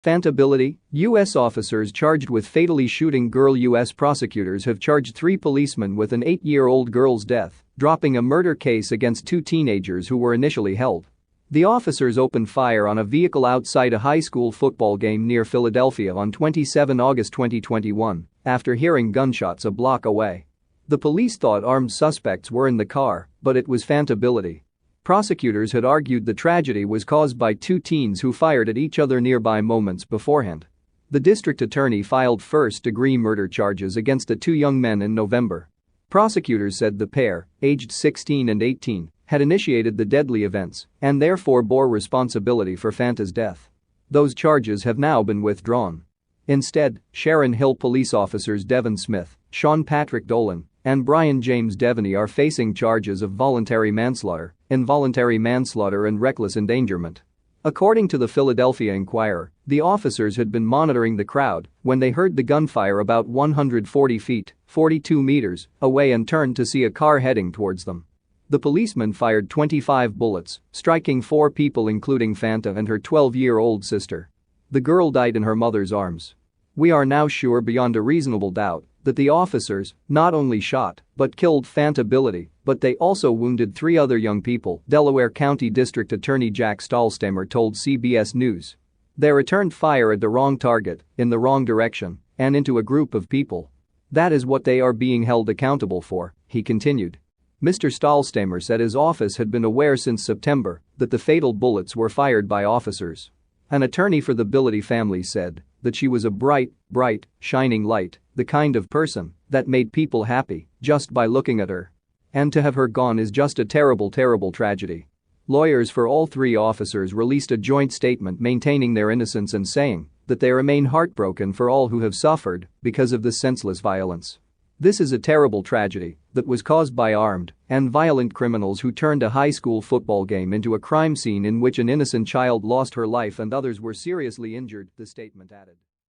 Fanta Bility, U.S. officers charged with fatally shooting girl. U.S. prosecutors have charged 3 policemen with an 8-year-old girl's death, dropping a murder case against 2 teenagers who were initially held. The officers opened fire on a vehicle outside a high school football game near Philadelphia on 27 August 2021 after hearing gunshots a block away. The police thought armed suspects were in the car, but it was Fanta Bility. Prosecutors had argued the tragedy was caused by 2 teens who fired at each other nearby moments beforehand. The district attorney filed first-degree murder charges against the 2 young men in November. Prosecutors said the pair, aged 16 and 18, had initiated the deadly events and therefore bore responsibility for Fanta's death. Those charges have now been withdrawn. Instead, Sharon Hill police officers Devon Smith, Patrick Dolan, and Brian James Devaney are facing charges of voluntary manslaughter, involuntary manslaughter and reckless endangerment. According to the Philadelphia Inquirer, the officers had been monitoring the crowd when they heard the gunfire about 140 feet (42 meters) away and turned to see a car heading towards them. The policemen fired 25 bullets, striking 4 people including Fanta and her 12-year-old sister. The girl died in her mother's arms. "We are now sure beyond a reasonable doubt that the officers not only shot but killed Fanta Bility, but they also wounded 3 other young people," Delaware County District Attorney Jack Stollsteimer told CBS News. "They returned fire at the wrong target, in the wrong direction, and into a group of people. That is what they are being held accountable for," he continued. Mr. Stollsteimer said his office had been aware since September that the fatal bullets were fired by officers. An attorney for the Bility family said that she was a bright, shining light, the kind of person that made people happy just by looking at her. And to have her gone is just a terrible tragedy. Lawyers for all 3 officers released a joint statement maintaining their innocence and saying that they remain heartbroken for all who have suffered because of the senseless violence. "This is a terrible tragedy that was caused by armed and violent criminals who turned a high school football game into a crime scene in which an innocent child lost her life and others were seriously injured," the statement added.